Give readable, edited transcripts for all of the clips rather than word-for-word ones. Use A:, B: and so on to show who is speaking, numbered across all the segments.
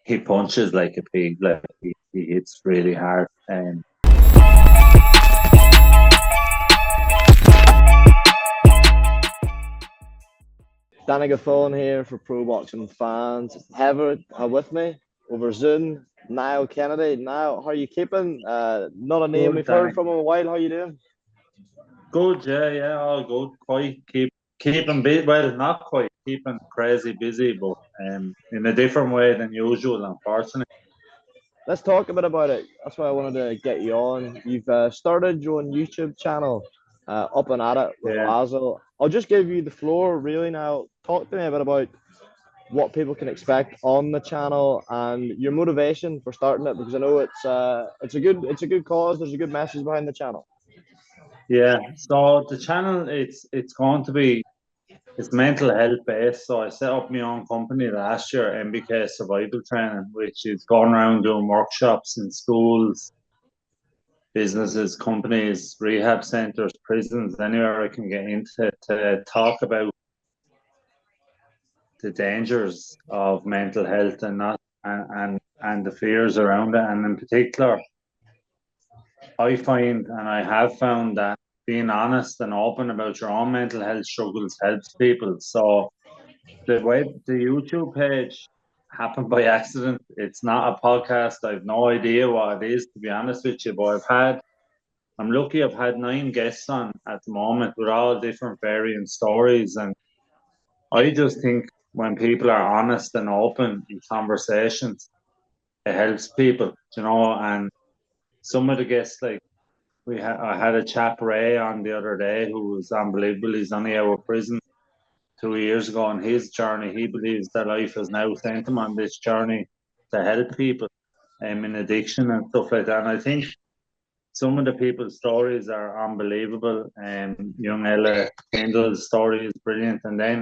A: he punches like a pig. Like he hits really hard.
B: Daniel Dubois here for Pro Boxing fans. Heather with me over Zoom. Niall Kennedy. Niall, how are you keeping? Not a name
A: Good,
B: we've heard
A: Danny.
B: from in a while. How you doing?
A: Good, yeah, all good. Quite keeping busy. Well, not quite keeping crazy busy, but in a different way than usual, unfortunately.
B: Let's talk a bit about it. That's why I wanted to get you on. You've started your own YouTube channel, Up and At It with
A: Yeah,
B: Basil. I'll just give you the floor really now. Talk to me a bit about what people can expect on the channel and your motivation for starting it, because I know it's a good cause. There's a good message behind the channel.
A: yeah. So the channel, it's going to be it's mental health based. So I set up my own company last year, MBK Survival Training, which is going around doing workshops in schools, businesses, companies, rehab centers, prisons, anywhere I can get into to talk about the dangers of mental health and not and the fears around it. And in particular, I find and I have found that being honest and open about your own mental health struggles helps people. So the YouTube page happened by accident. It's not a podcast. I've no idea what it is, to be honest with you. But I'm lucky. I've had 9 guests on at the moment with all different varying stories, and I just think when people are honest and open in conversations, it helps people, And some of the guests, like I had a chap Ray on the other day who was unbelievable. He's only out of prison 2 years ago on his journey. He believes that life has now sent him on this journey to help people in addiction and stuff like that. And I think some of the people's stories are unbelievable. Young Ella Kendall's story is brilliant. And then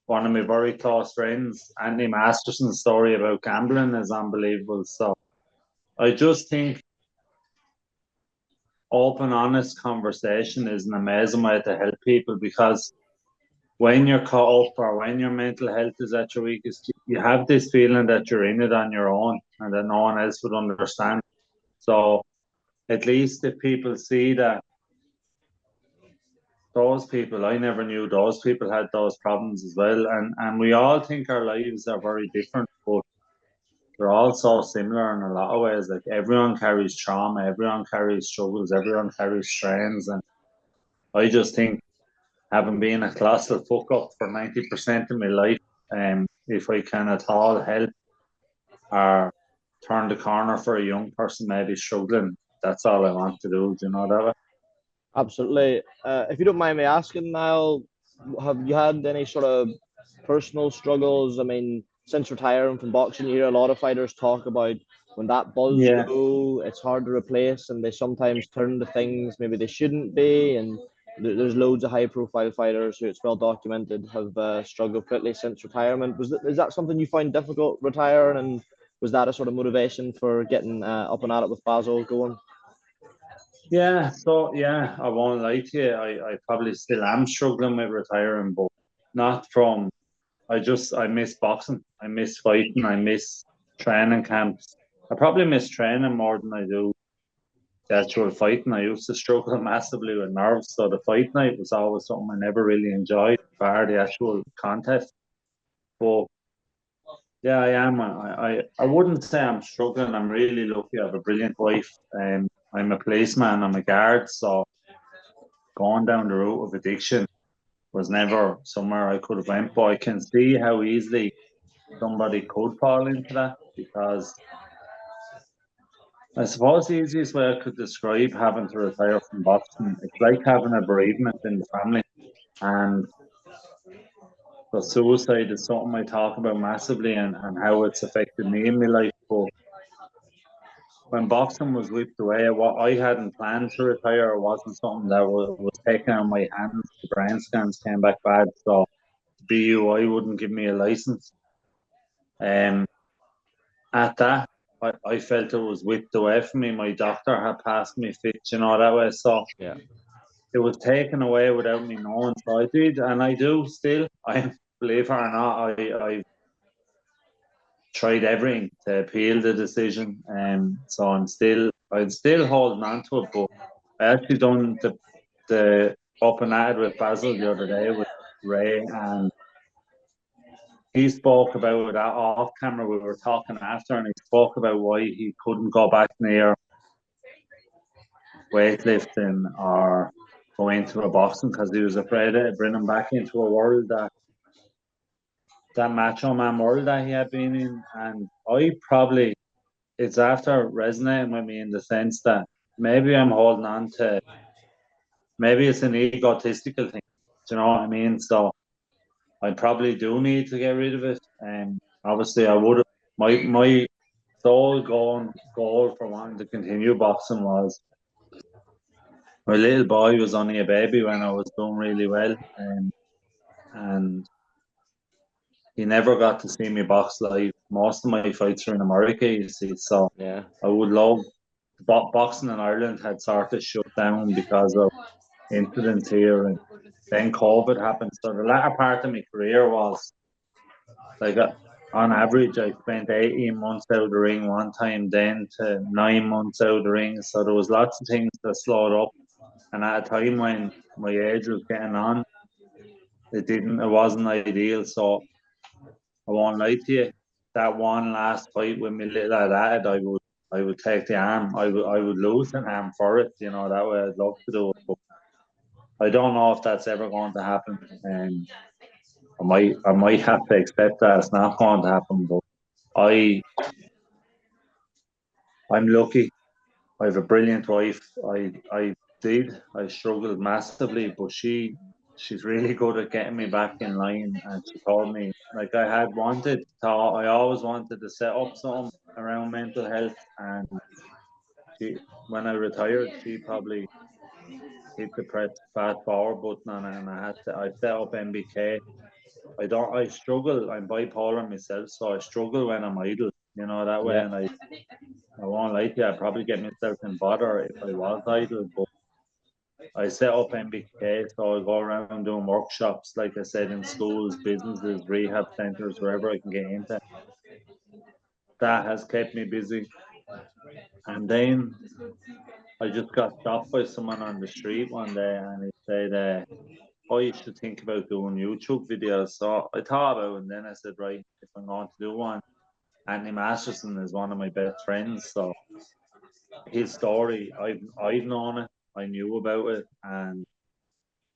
A: one of my very close friends, Anthony Masterson's story about gambling is unbelievable. So I just think open, honest conversation is an amazing way to help people because when you're caught up or when your mental health is at your weakest, you have this feeling that you're in it on your own and that no one else would understand. So at least if people see that those people, I never knew those people had those problems as well. And we all think our lives are very different, but they're all so similar in a lot of ways. Like everyone carries trauma, everyone carries struggles, everyone carries strains. And I just think having been a colossal fuck up for 90% of my life, if I can at all help or turn the corner for a young person maybe struggling, that's all I want to do. Do you know that way?
B: Absolutely. If you don't mind me asking, Niall, have you had any sort of personal struggles? I mean, since retiring from boxing, you hear a lot of fighters talk about when that buzz
A: Yeah,
B: go, it's hard to replace, and they sometimes turn to things maybe they shouldn't be. And there's loads of high-profile fighters who it's well documented have struggled greatly since retirement. Is that something you find difficult retiring, and was that a sort of motivation for getting up and at it with Basil going?
A: yeah. So yeah, I won't lie to you. I probably still am struggling with retiring, but not from. I miss boxing. I miss fighting. I miss training camps. I probably miss training more than I do the actual fighting. I used to struggle massively with nerves, so the fight night was always something I never really enjoyed, bar the actual contest. But yeah, I am. I wouldn't say I'm struggling. I'm really lucky. I have a brilliant wife. I'm a policeman. I'm a guard. So going down the route of addiction was never somewhere I could have went. But I can see how easily somebody could fall into that because I suppose the easiest way I could describe having to retire from boxing, it's like having a bereavement in the family. And so suicide is something I talk about massively and how it's affected me in my life. But when boxing was whipped away, what I hadn't planned to retire wasn't something that was taken out of my hands. The brain scans came back bad, so BUI wouldn't give me a license. Um, at that, I felt it was whipped away from me. My doctor had passed me fit, that way. So
B: Yeah.
A: it was taken away without me knowing. So I did, and I do still. I believe it or not, I tried everything to appeal the decision. So I'm still holding on to it, but I actually done the up and at it with Basil the other day with Ray, and he spoke about that off camera. We were talking after, and he spoke about why he couldn't go back near weightlifting or go into a boxing because he was afraid of bringing him back into a world that macho man world that he had been in. And I probably, it's after resonating with me in the sense that maybe I'm holding on to, maybe it's an egotistical thing. Do you know what I mean? So I probably do need to get rid of it. And obviously, I would have, my sole goal for wanting to continue boxing was my little boy was only a baby when I was doing really well. And he never got to see me box live. Most of my fights are in America, you see. So
B: Yeah.
A: I would love, boxing in Ireland had sort of shut down because of incidents here, and then COVID happened. So the latter part of my career was like, on average, I spent 18 months out of the ring one time, then to 9 months out of the ring. So there was lots of things that slowed up. And at a time when my age was getting on, it wasn't ideal. So I won't lie to you. That one last fight with me little lad, I would take the arm. I would lose an arm for it. You know, that way I'd love to do it. But I don't know if that's ever going to happen. And I might have to accept that it's not going to happen. But I I'm lucky. I have a brilliant wife. I struggled massively, but she's really good at getting me back in line. And she told me, like, I always wanted to set up something around mental health. And she, when I retired, she probably hit the press fast forward button on it, and I set up MBK. I struggle. I'm bipolar myself, so I struggle when I'm idle. You know that way,
B: Yeah.
A: and I won't lie to you, I'd probably get myself in bother if I was idle, but I set up MBK, so I go around doing workshops, like I said, in schools, businesses, rehab centres, wherever I can get into. That has kept me busy. And then I just got stopped by someone on the street one day, and he said, oh, you should think about doing YouTube videos. So I thought about it, and then I said, right, if I'm going to do one, Anthony Masterson is one of my best friends, so his story, I've known it, I knew about it, and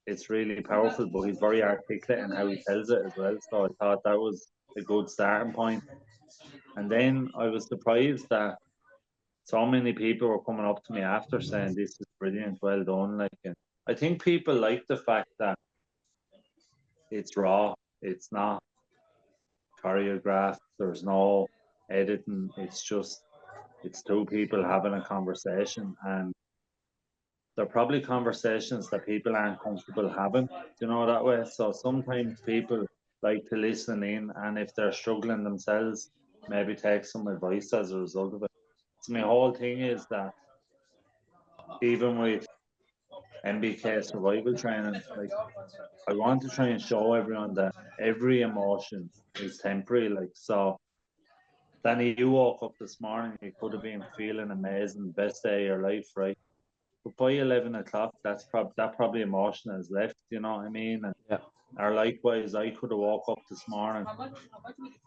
A: it's really powerful. But he's very articulate in how he tells it as well. So I thought that was a good starting point. And then I was surprised that so many people were coming up to me after saying, "This is brilliant, well done." Like, and I think people like the fact that it's raw. It's not choreographed. There's no editing. It's two people having a conversation, and they're probably conversations that people aren't comfortable having, you know, that way. So sometimes people like to listen in, and if they're struggling themselves, maybe take some advice as a result of it. So my whole thing is that even with MBK survival training, like, I want to try and show everyone that every emotion is temporary. Like, so Danny, you woke up this morning, you could have been feeling amazing, best day of your life, right? But by 11 o'clock, that probably emotion has left. You know what I mean? And
B: Yeah.
A: or likewise, I could have woke up this morning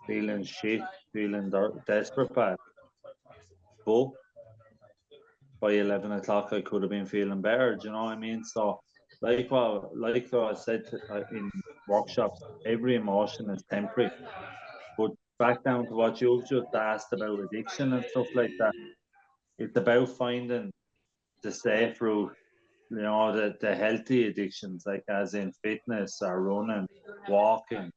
A: feeling shit, feeling desperate, bad. But by 11 o'clock, I could have been feeling better. Do you know what I mean? So, like what I said in workshops, every emotion is temporary. But back down to what you've just asked about addiction and stuff like that, it's about finding the safe route, you know, the healthy addictions, like as in fitness or running, walking,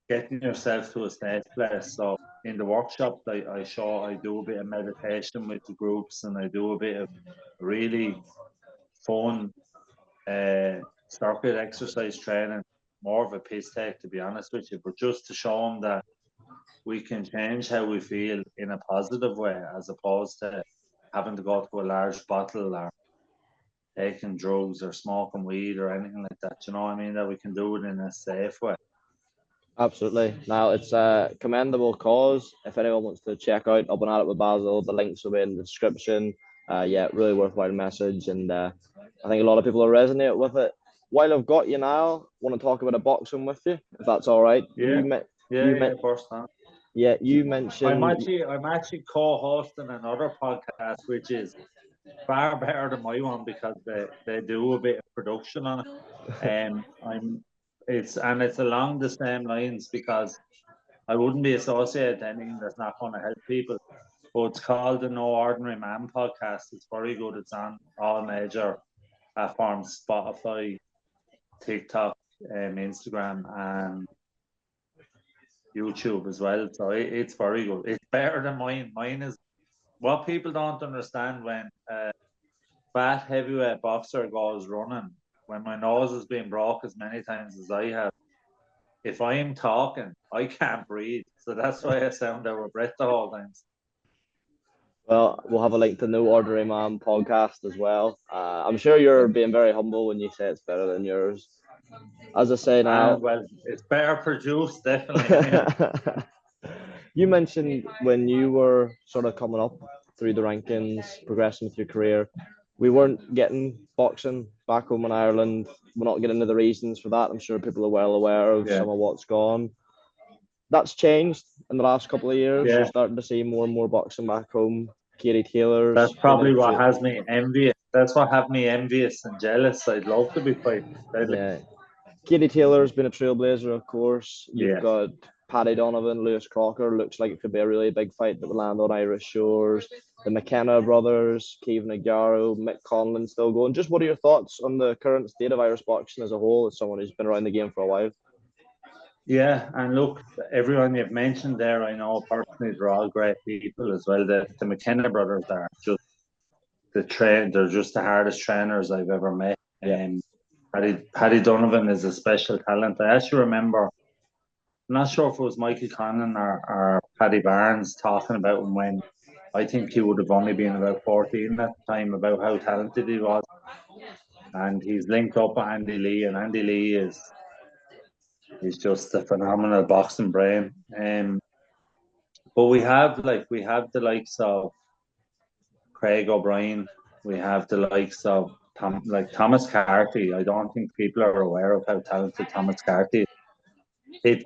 A: getting yourself to a safe place. So in the workshop, I do a bit of meditation with the groups, and I do a bit of really fun circuit exercise training, more of a piss take, to be honest with you, but just to show them that we can change how we feel in a positive way, as opposed to having to go to a large bottle or taking drugs or smoking weed or anything like that. You know what I mean? That we can do it in a safe way.
B: Absolutely. Now it's a commendable cause. If anyone wants to check out Up and At It with Basil, the links will be in the description. Yeah, really worthwhile message, and I think a lot of people will resonate with it. While I've got you now, want to talk about a boxing with you, if that's all right.
A: Yeah,
B: You
A: yeah,
B: met,
A: of course not.
B: yeah, you
A: I'm
B: mentioned,
A: actually I'm actually co-hosting another podcast, which is far better than my one because they do a bit of production on it. I'm it's along the same lines because I wouldn't be associated with anything that's not going to help people. But it's called the No Ordinary Man podcast. It's very good. It's on all major platforms: Spotify, TikTok, Instagram, and YouTube as well. So it's very good. It's better than mine. Mine is what people don't understand when a fat heavyweight boxer goes running. When my nose has been broke as many times as I have, if I'm talking, I can't breathe. So that's why I sound out of breath the whole time.
B: well, we'll have a link to No Ordinary Man podcast as well. I'm sure you're being very humble when you say it's better than yours. As I say now,
A: And well, it's better produced, definitely. Anyway.
B: you mentioned when you were sort of coming up through the rankings, progressing with your career, we weren't getting boxing back home in Ireland. We're not getting into the reasons for that. I'm sure people are well aware of
A: Yeah,
B: some of what's gone. That's changed in the last couple of years. You're
A: yeah.
B: starting to see more and more boxing back home. Katie Taylor's
A: That's
B: been a
A: probably what has me envious. That's what have me envious and jealous. I'd love to be fighting.
B: yeah. Katie Taylor's been a trailblazer, of course. You've
A: Yeah,
B: got Paddy Donovan, Lewis Crocker. Looks like it could be a really big fight that will land on Irish shores. The McKenna brothers, Kevin Aguero, Mick Conlon still going. Just what are your thoughts on the current state of Irish boxing as a whole, as someone who's been around the game for a while?
A: yeah. And look, everyone you've mentioned there, I know personally, they're all great people as well. The McKenna brothers are just they're just the hardest trainers I've ever met.
B: Yeah.
A: Paddy Donovan is a special talent. I actually remember, I'm not sure if it was Michael Conlon or Paddy Barnes talking about him when I think he would have only been about 14 at the time, about how talented he was. And he's linked up with Andy Lee, and Andy Lee is just a phenomenal boxing brain. But we have the likes of Craig O'Brien, we have the likes of Thomas Carty. I don't think people are aware of how talented Thomas Carty is. It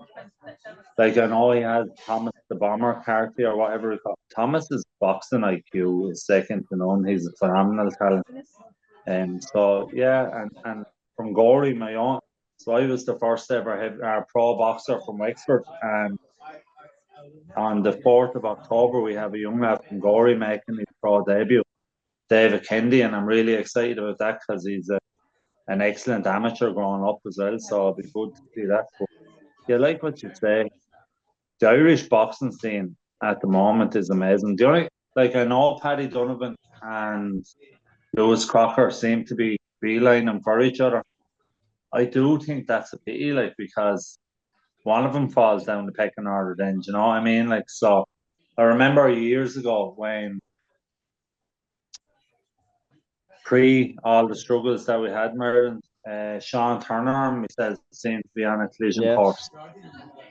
A: like I know he has Thomas the Bomber Carty or whatever he called. Thomas's boxing IQ is second to none. He's a phenomenal talent. So yeah, and from Gory, my own. So I was the first ever pro boxer from Wexford, and on the 4th of October we have a young lad from Gory making his pro debut, David Kennedy, and I'm really excited about that because he's an excellent amateur growing up as well. So it'll be good to see that. But yeah, like what you say, the Irish boxing scene at the moment is amazing. The only like I know Paddy Donovan and Lewis Crocker seem to be beelining for each other. I do think that's a pity, like because one of them falls down the pecking order. Then, do you know what I mean? Like, so I remember years ago when pre all the struggles that we had in Ireland, Sean Turner and myself seemed to be on a collision
B: Yes.
A: course.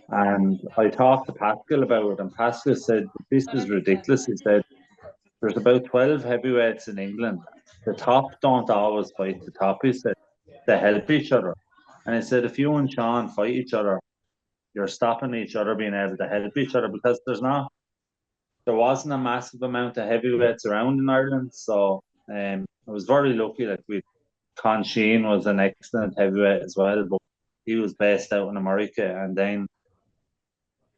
A: And I talked to Pascal about it, and Pascal said, "This is ridiculous." He said, "There's about 12 heavyweights in England. The top don't always fight the top." He said, "They help each other." And he said, "If you and Sean fight each other, you're stopping each other being able to help each other because there wasn't a massive amount of heavyweights around in Ireland. So I was very lucky that Con Sheen was an excellent heavyweight as well, but he was based out in America, and then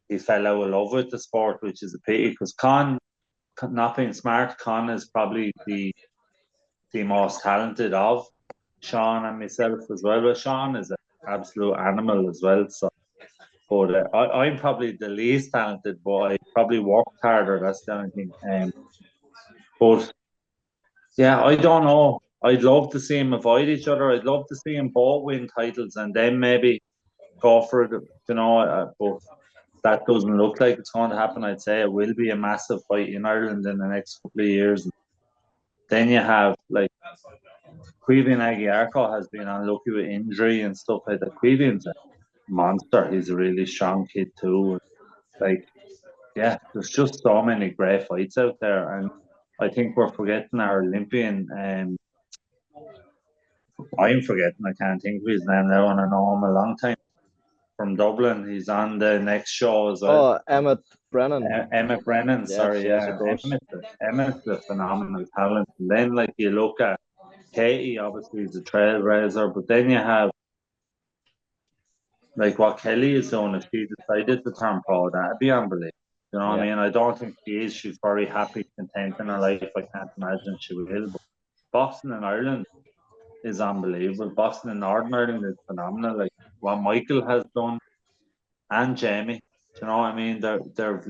A: he fell out of love with the sport, which is a pity because not being smart, Con is probably the most talented of Sean and myself as well. But Sean is an absolute animal as well. So, but I'm probably the least talented, but I probably worked harder. That's the only thing. But yeah, I don't know. I'd love to see them avoid each other. I'd love to see them both win titles and then maybe go for it. But that doesn't look like it's going to happen. I'd say it will be a massive fight in Ireland in the next couple of years. Then you have like Queven Aguiarco has been unlucky with injury and stuff like that. Queven's monster. He's a really strong kid too. Like, yeah, there's just so many great fights out there, and I think we're forgetting our Olympian. I'm forgetting. I can't think of his name now, and I know him a long time from Dublin. He's on the next show as well.
B: Oh, Emmett Brennan.
A: Emmett Brennan,
B: Yes,
A: sorry,
B: yes, of
A: yeah,
B: course.
A: Emmett's a phenomenal talent. And then, like, you look at Katie, obviously, is a trailblazer, but then you have like what Kelly is doing. If she decided to turn pro, that'd be unbelievable. You know what I
B: Yeah,
A: mean? I don't think she is. She's very happy, content in her life. I can't imagine she will. But boxing in Ireland is unbelievable. Boxing in Northern Ireland is phenomenal. Like what Michael has done and Jamie. Do you know what I mean? They've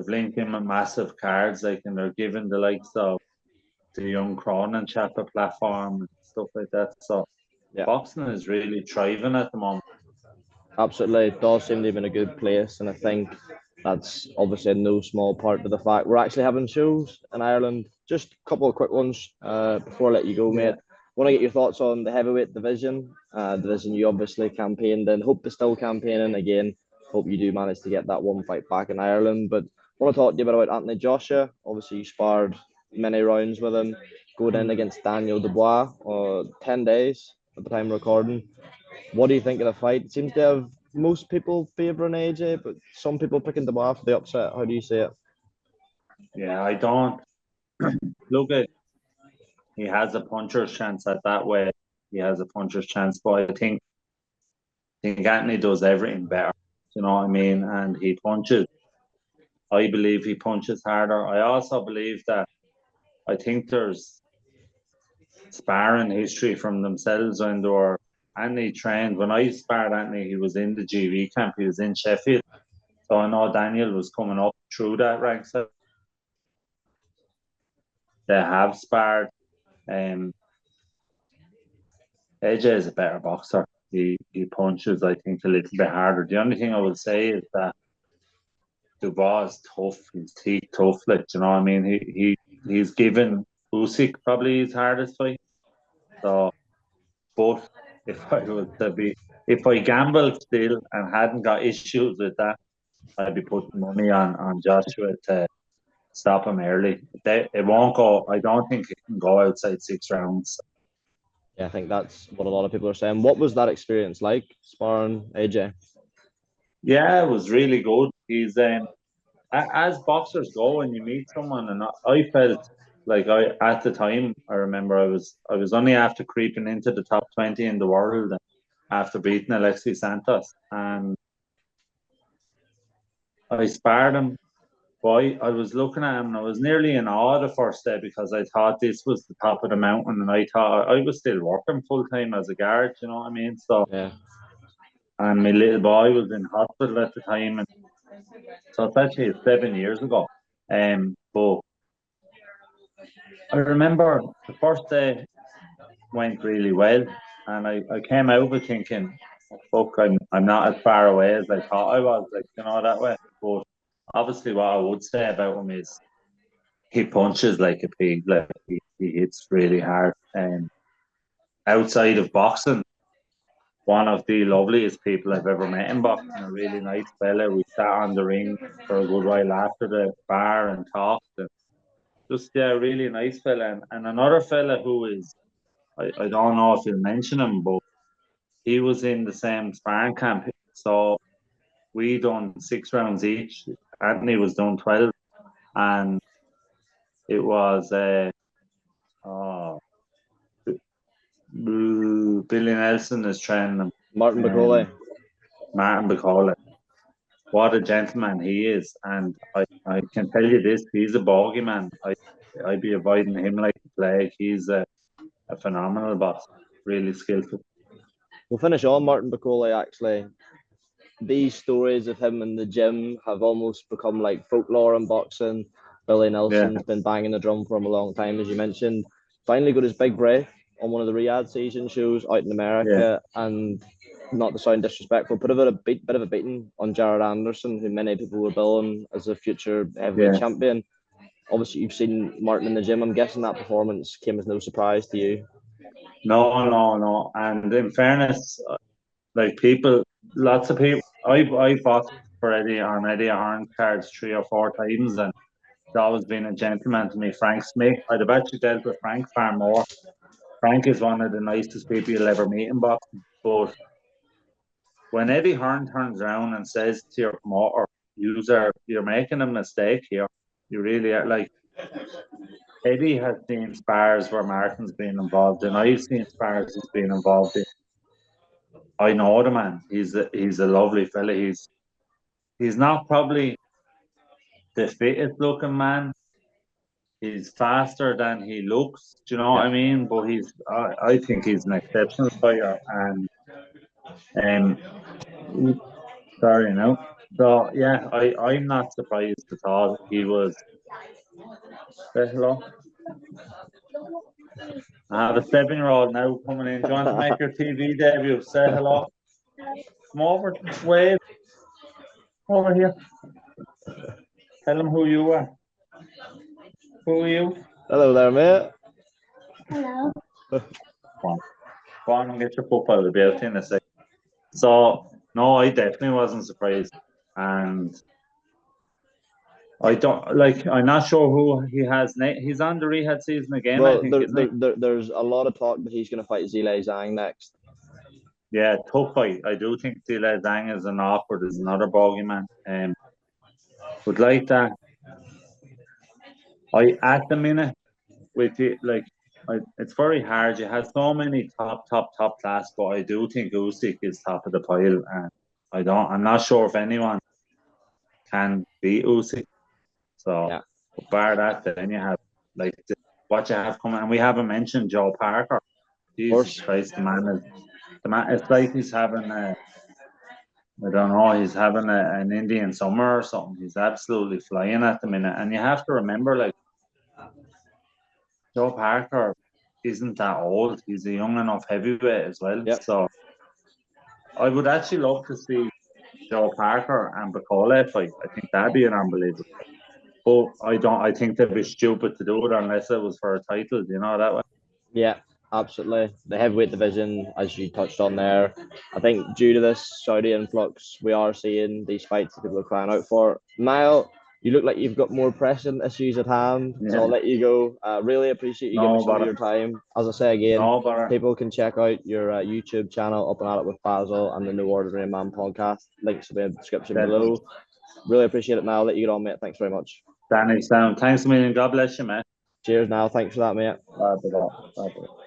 A: linked him with massive cards, like, and they're giving the likes of the young Cronin chap a platform and stuff like that. So
B: yeah.
A: boxing is really thriving at the moment.
B: Absolutely, it does seem to be in a good place, and I think that's obviously no small part of the fact we're actually having shows in Ireland. Just a couple of quick ones before I let you go,
A: Yeah.
B: mate. Want to get your thoughts on the heavyweight division, division you obviously campaigned in. Hope to still campaigning again. Hope you do manage to get that one fight back in Ireland. But want to talk to you about Anthony Joshua. Obviously, you sparred many rounds with him, going in against Daniel Dubois, 10 days at the time of recording. What do you think of the fight? It seems to have most people favouring AJ, but some people picking Dubois for the upset. How do you see it?
A: Yeah, I don't look at he has a puncher's chance at that way. He has a puncher's chance, but I think Anthony does everything better. You know what I mean? And he punches. I believe he punches harder. I also believe that I think there's sparring history from themselves when they were Anthony trained. When I sparred Anthony, he was in the GV camp. He was in Sheffield. So I know Daniel was coming up through that ranks. So they have sparred. Um, AJ is a better boxer. He punches, I think, a little bit harder. The only thing I would say is that Dubois is tough. He's teeth tough. Like, you know what I mean? He's given Usyk probably his hardest fight. So, but if I was to be, if I gambled still and hadn't got issues with that, I'd be putting money on Joshua to stop him early. It won't go. I don't think it can go outside 6 rounds.
B: Yeah, I think that's what a lot of people are saying. What was that experience like, sparring AJ?
A: Yeah, it was really good. He's as boxers go, when you meet someone, and I felt like I at the time I remember I was only after creeping into the top 20 in the world after beating Alexis Santos, and I sparred him. Boy, I was looking at him and I was nearly in awe the first day because I thought this was the top of the mountain, and I thought I was still working full time as a guard. You know what I mean? So,
B: Yeah,
A: and my little boy was in hospital at the time, and so it's actually 7 years ago. But I remember the first day went really well, and I came out of it thinking, "Oh, fuck, I'm not as far away as I thought I was, like, that way." But obviously, what I would say about him is he punches like a pig, like he hits really hard. And outside of boxing, one of the loveliest people I've ever met in boxing, a really nice fella. We sat on the ring for a good while after the bar and talked, and just, yeah, really nice fella. And another fella who is, I don't know if you'll mention him, but he was in the same sparring camp. So we done 6 rounds each. Anthony was done 12, and it was oh, Billy Nelson is training him.
B: Martin
A: Um,
B: Bakole.
A: Martin Bakole. What a gentleman he is, and I can tell you this: he's a bogeyman. I'd be avoiding him like the plague. He's a phenomenal boss, really skillful.
B: We'll finish on Martin Bakole actually. These stories of him in the gym have almost become like folklore in boxing. Billy
A: Yeah,
B: Nelson's been banging the drum for him a long time, as you mentioned. Finally got his big break on one of the Riyadh season shows out in
A: yeah,
B: America, and not to sound disrespectful, put a bit of a beating on Jared Anderson, who many people were billing as a future heavyweight
A: yeah.
B: champion. Obviously, you've seen Martin in the gym. I'm guessing that performance came as no surprise to you.
A: No, no, no. And in fairness, like people, lots of people. I fought for Eddie Hearn cards 3 or 4 times, and he's always been a gentleman to me. Frank Smith, I'd have actually dealt with Frank far more. Frank is one of the nicest people you'll ever meet in boxing. But when Eddie Hearn turns around and says to your promoter, you're making a mistake here. You really are. Like, Eddie has seen spars where Martin's been involved in. I've seen spars he's been involved in. I know the man. He's a lovely fella. He's not probably the fittest looking man. He's faster than he looks. Do you know what
B: Yeah.
A: I mean? But I think he's an exceptional fighter, and um, sorry, no. So yeah, I'm not surprised at all. He was. Say hello. I have a 7-year-old now coming in. Do you want to make your TV debut? Say hello. Come over, wave over here. Tell him who you are. Who are you?
B: Hello there, mate.
C: Hello.
A: Go on, go on and get your football to be out in a sec. So no, I definitely wasn't surprised, and I don't like. I'm not sure who he has. He's on the rehab season again, I
B: Well,
A: think, isn't he?
B: there's a lot of talk that he's going to fight Zhilei Zhang next.
A: Yeah, tough fight. I do think Dile Zhang is an awkward, is another bogeyman. But like that, I at the minute with it, like, it's very hard. You have so many top class, but I do think Usyk is top of the pile, and I'm not sure if anyone can beat Usyk. So,
B: Yeah.
A: but bar that, then you have like what you have coming, and we haven't mentioned Joe Parker. Jesus Christ, the man. It's like he's having I don't know, he's having an Indian summer or something. He's absolutely flying at the minute, and you have to remember, like, Joe Parker isn't that old. He's a young enough heavyweight as well.
B: Yep.
A: So I would actually love to see Joe Parker and Bakole fight. I think that'd be an unbelievable fight. But I don't. I think they'd be stupid to do it unless it was for a title. You know that way.
B: Yeah, absolutely. The heavyweight division, as you touched on there, I think due to this Saudi influx, we are seeing these fights that people are crying out for. Niall, you look like you've got more pressing issues at hand, so
A: Yeah.
B: I'll let you go. Really appreciate you giving me some of your time. As I say again,
A: No, but
B: people can check out your YouTube channel, Up and At It with Basil, and the No Ordinary Man podcast. Links will be in the description below. Really appreciate it, Niall. I'll let you get on, mate. Thanks very much.
A: Danny, Sound. Thanks a million. God bless you, man.
B: Cheers, Niall. Thanks for that, mate.
A: Bye.